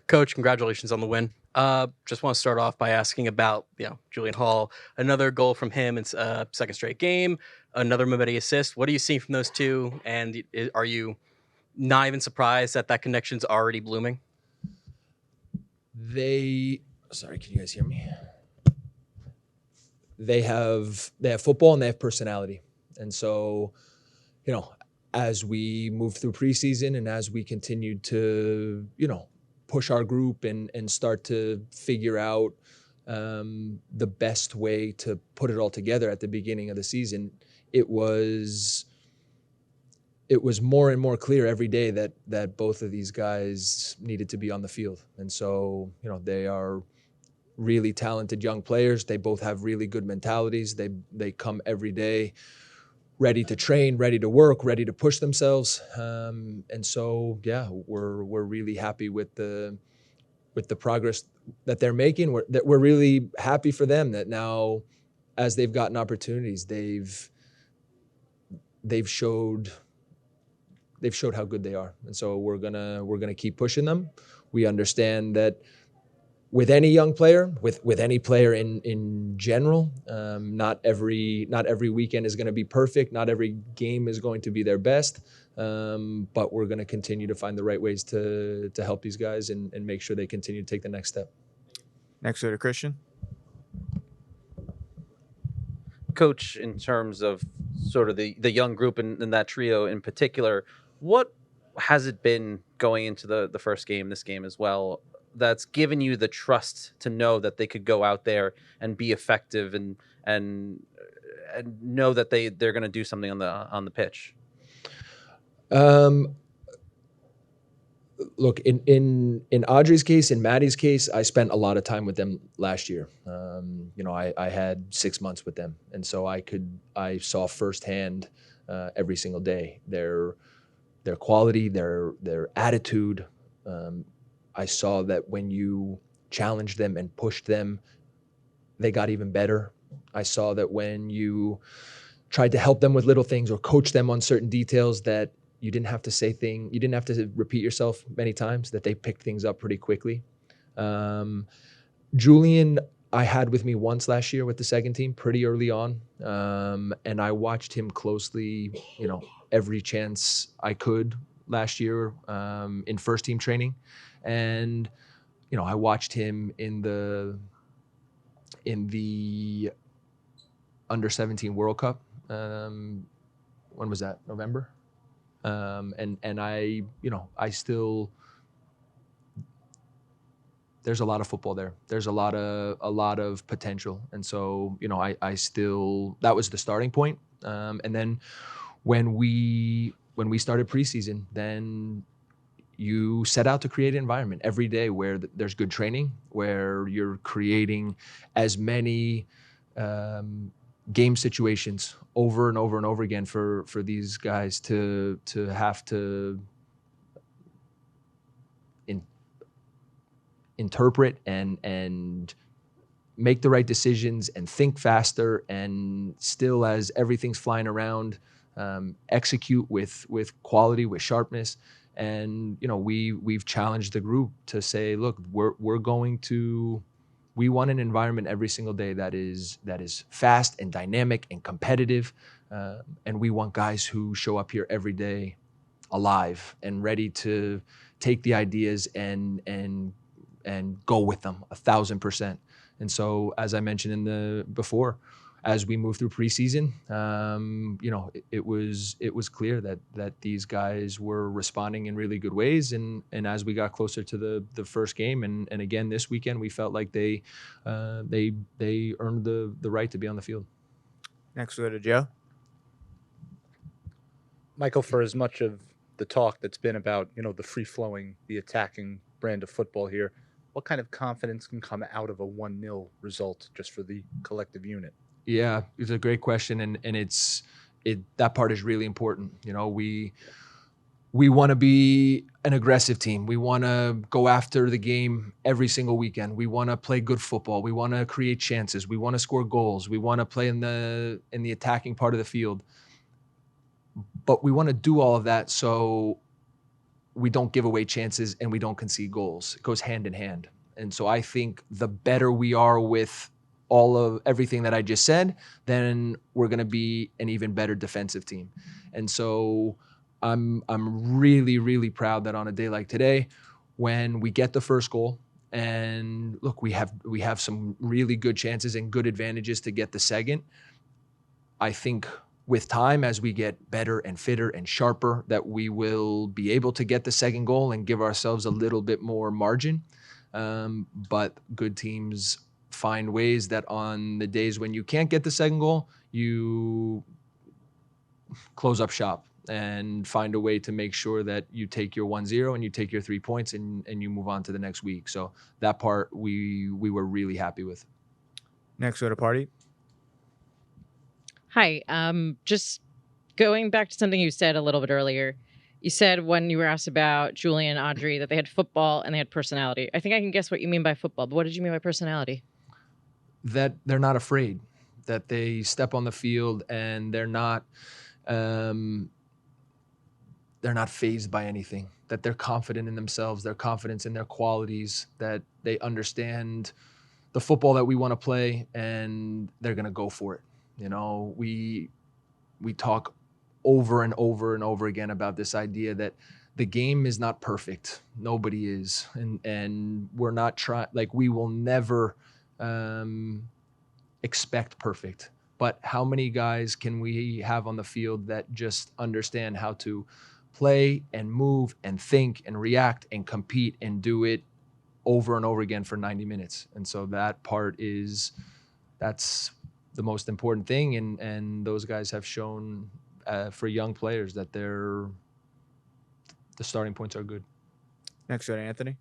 Coach, congratulations on the win. Just want to start off by asking about Julian Hall. Another goal from him. It's second straight game. Another Mimeti assist. What are you seeing from those two? And are you not even surprised that that connection's already blooming? Sorry, can you guys hear me? They have football and they have personality, and so as we move through preseason and as we continue to push our group and start to figure out the best way to put it all together at the beginning of the season, it was more and more clear every day that both of these guys needed to be on the field. And so, they are really talented young players. They both have really good mentalities. They come every day ready to train, ready to work, ready to push themselves. And so, we're really happy with the progress that they're making. We're really happy for them that now, as they've gotten opportunities, they've showed how good they are. And so we're gonna keep pushing them. We understand that with any young player, with any player in general, not every weekend is going to be perfect. Not every game is going to be their best. But we're going to continue to find the right ways to help these guys and make sure they continue to take the next step. Next to Christian. Coach, in terms of sort of the young group and that trio in particular, what has it been going into the first game, this game as well, that's given you the trust to know that they could go out there and be effective and know that they're going to do something on the pitch? Look, in Audrey's case, in Maddie's case, I spent a lot of time with them last year. I had 6 months with them, and so I saw firsthand every single day their quality, their attitude. I saw that when you challenged them and pushed them, they got even better. I saw that when you tried to help them with little things or coach them on certain details, that you didn't have to repeat yourself many times, that they picked things up pretty quickly. Julian, I had with me once last year with the second team pretty early on. And I watched him closely, every chance I could last year in first team training. And, I watched him in the under 17 World Cup. When was that? November? And I still, there's a lot of football there. There's a lot of potential. And so, I still, that was the starting point. And then when we started preseason, then you set out to create an environment every day where there's good training, where you're creating as many game situations over and over and over again for these guys to have to interpret and make the right decisions and think faster, and still, as everything's flying around, execute with quality, with sharpness. And we've challenged the group to say, look, we want an environment every single day that is fast and dynamic and competitive, and we want guys who show up here every day alive and ready to take the ideas and go with them 1,000%. And so, as I mentioned before, as we move through preseason, it was clear that these guys were responding in really good ways. And as we got closer to the first game, and again this weekend, we felt like they earned the right to be on the field. Next, we go to Joe. Michael, for as much of the talk that's been about the free-flowing, the attacking brand of football here, what kind of confidence can come out of a 1-0 result just for the collective unit? Yeah, it's a great question, and that part is really important. We want to be an aggressive team. We want to go after the game every single weekend. We want to play good football. We want to create chances. We want to score goals. We want to play in the attacking part of the field. But we want to do all of that so we don't give away chances and we don't concede goals. It goes hand in hand. And so I think the better we are with all of everything that I just said, then we're going to be an even better defensive team. And so I'm really, really proud that on a day like today, when we get the first goal, and look, we have some really good chances and good advantages to get the second. I think with time, as we get better and fitter and sharper, that we will be able to get the second goal and give ourselves a little bit more margin. But good teams find ways that on the days when you can't get the second goal, you close up shop and find a way to make sure that you take your 1-0 and you take your 3 points and you move on to the next week. So that part we were really happy with. Next to the party. Hi. Just going back to something you said a little bit earlier. You said when you were asked about Julian and Audrey that they had football and they had personality. I think I can guess what you mean by football, but what did you mean by personality? That they're not afraid, that they step on the field and they're not fazed by anything, that they're confident in themselves, their confidence in their qualities, that they understand the football that we want to play and they're going to go for it. You know, we talk over and over and over again about this idea that the game is not perfect. Nobody is. And we're not trying, like, we will never expect perfect. But how many guys can we have on the field that just understand how to play and move and think and react and compete and do it over and over again for 90 minutes? And so that part that's the most important thing. And those guys have shown for young players that the starting points are good. Next to Anthony.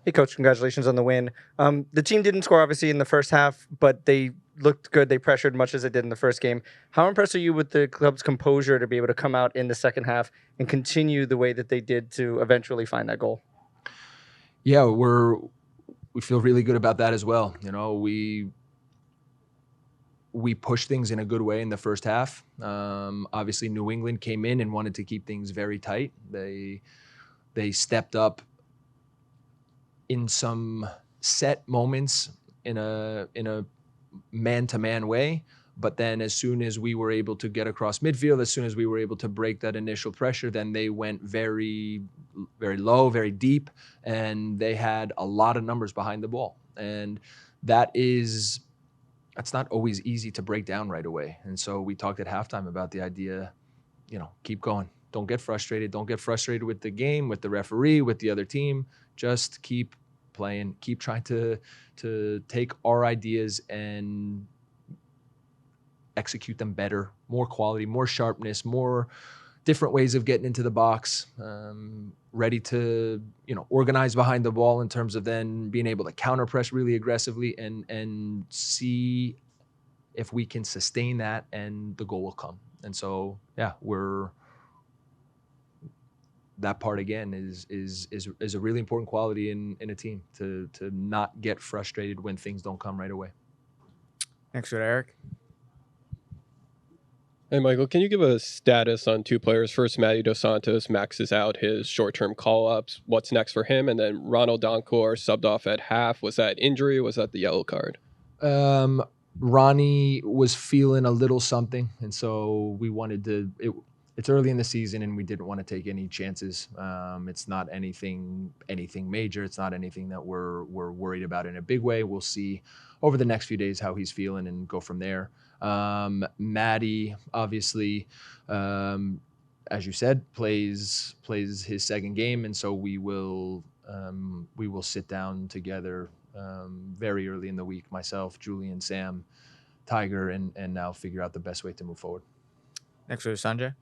Hey, Coach, congratulations on the win. The team didn't score, obviously, in the first half, but they looked good. They pressured much as they did in the first game. How impressed are you with the club's composure to be able to come out in the second half and continue the way that they did to eventually find that goal? Yeah, we feel really good about that as well. You know, we pushed things in a good way in the first half. Obviously, New England came in and wanted to keep things very tight. They stepped up in some set moments in a man-to-man way. But then as soon as we were able to get across midfield, as soon as we were able to break that initial pressure, then they went very, very low, very deep, and they had a lot of numbers behind the ball. And that's not always easy to break down right away. And so we talked at halftime about the idea, keep going. Don't get frustrated. Don't get frustrated with the game, with the referee, with the other team. Just keep playing, keep trying to take our ideas and execute them better, more quality, more sharpness, more different ways of getting into the box, ready to, organize behind the ball in terms of then being able to counter press really aggressively and see if we can sustain that and the goal will come. And so, yeah, that part again is a really important quality in a team to not get frustrated when things don't come right away. Next to Eric. Hey, Michael, can you give a status on two players? First, Matty Dos Santos maxes out his short-term call-ups. What's next for him? And then Ronald Donkor subbed off at half. Was that injury? Was that the yellow card? Ronnie was feeling a little something, and so we wanted to. It's early in the season, and we didn't want to take any chances. It's not anything major. It's not anything that we're worried about in a big way. We'll see over the next few days how he's feeling and go from there. Maddie, obviously, as you said, plays his second game, and so we will sit down together very early in the week. Myself, Julian, Sam, Tiger, and now figure out the best way to move forward. Next to Sanjay.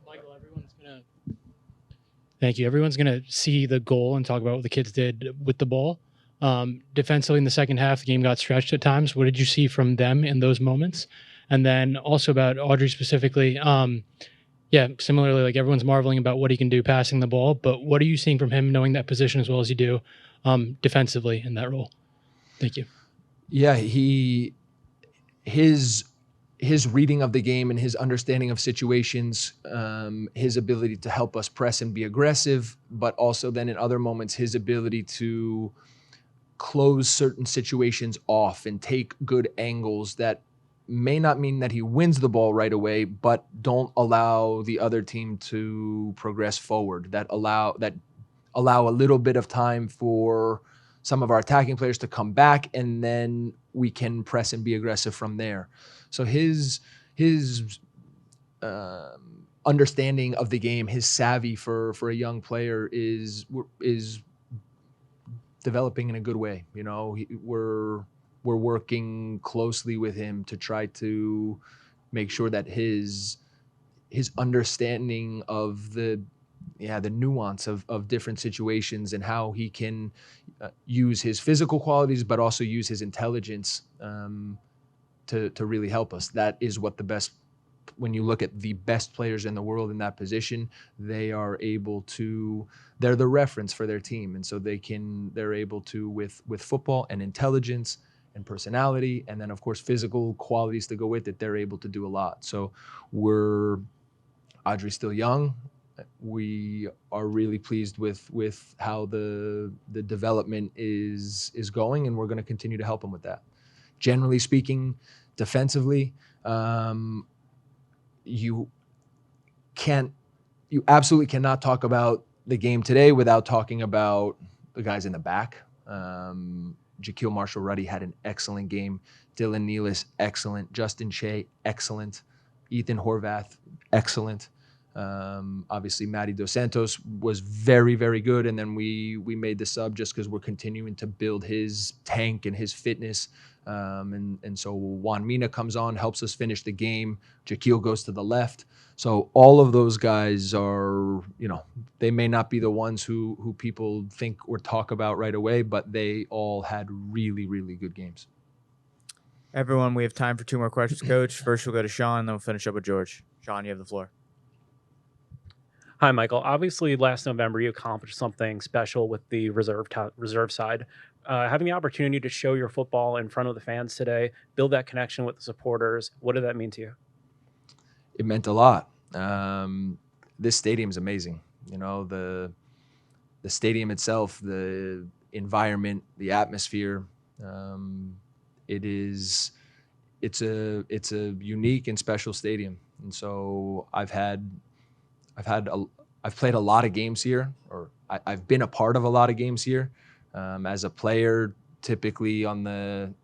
Michael, thank you. Everyone's gonna see the goal and talk about what the kids did with the ball. Defensively in the second half, the game got stretched at times. What did you see from them in those moments? And then also about Audrey specifically, similarly, like everyone's marveling about what he can do passing the ball, but what are you seeing from him knowing that position as well as you do defensively in that role? Thank you. Yeah, his his reading of the game and his understanding of situations, his ability to help us press and be aggressive, but also then in other moments, his ability to close certain situations off and take good angles that may not mean that he wins the ball right away, but don't allow the other team to progress forward, that allow a little bit of time for some of our attacking players to come back, and then we can press and be aggressive from there. So his understanding of the game, his savvy for a young player is developing in a good way. You know, we're working closely with him to try to make sure that his understanding of the nuance of different situations and how he can use his physical qualities, but also use his intelligence to really help us. That is what when you look at the best players in the world in that position, they're the reference for their team. And so they're able to, with football and intelligence and personality, and then of course physical qualities to go with it, they're able to do a lot. So Audrey's still young. We are really pleased with how the development is going, and we're going to continue to help him with that. Generally speaking, defensively, you absolutely cannot talk about the game today without talking about the guys in the back. Jaquil Marshall-Ruddy had an excellent game. Dylan Nealis, excellent. Justin Shea, excellent. Ethan Horvath, excellent. Obviously, Matty Dos Santos was very, very good. And then we made the sub just because we're continuing to build his tank and his fitness. And so Juan Mina comes on, helps us finish the game. Jaquil goes to the left. So all of those guys are, they may not be the ones who people think or talk about right away, but they all had really, really good games. Everyone, we have time for 2 more questions, Coach. First, we'll go to Sean, then we'll finish up with George. Sean, you have the floor. Hi, Michael. Obviously, last November, you accomplished something special with the reserve side. Having the opportunity to show your football in front of the fans today, build that connection with the supporters, what did that mean to you? It meant a lot. This stadium is amazing. The stadium itself, the environment, the atmosphere. It's a unique and special stadium. And so I've played a lot of games here, or I've been a part of a lot of games here. As a player, typically on the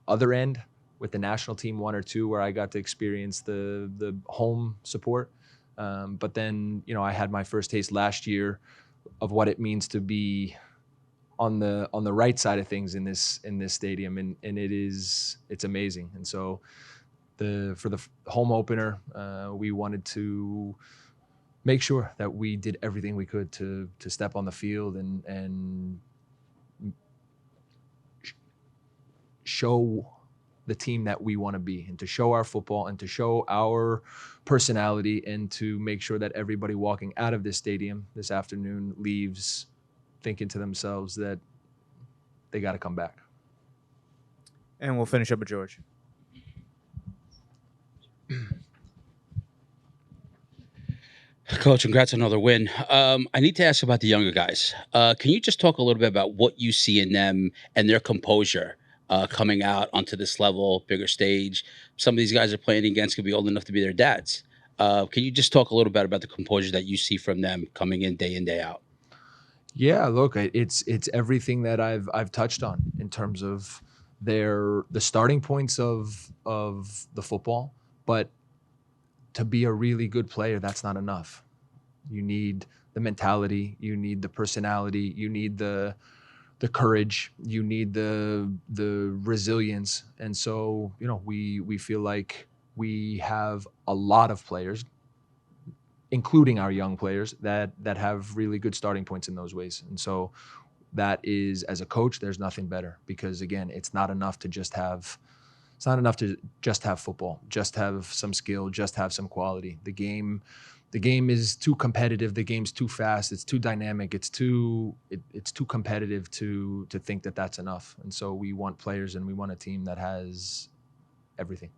other end with the national team, 1 or 2, where I got to experience the home support. But then, I had my first taste last year of what it means to be on the right side of things in this stadium, and it's amazing. And so for the home opener, we wanted to make sure that we did everything we could to step on the field and show the team that we want to be, and to show our football, and to show our personality, and to make sure that everybody walking out of this stadium this afternoon leaves thinking to themselves that they got to come back. And we'll finish up with George. Coach, congrats on another win. I need to ask about the younger guys. Can you just talk a little bit about what you see in them and their composure coming out onto this level, bigger stage? Some of these guys are playing against could be old enough to be their dads. Can you just talk a little bit about the composure that you see from them coming in, day out? Yeah, look, it's everything that I've touched on in terms of the starting points of the football, but to be a really good player, that's not enough. You need the mentality, you need the personality, you need the courage, you need the resilience. And so, we feel like we have a lot of players, including our young players, that have really good starting points in those ways. And so that is, as a coach, there's nothing better, because again, it's not enough to just have football, just have some skill, just have some quality. The game is too competitive. The game's too fast. It's too dynamic. It's too competitive to think that that's enough. And so we want players, and we want a team that has everything.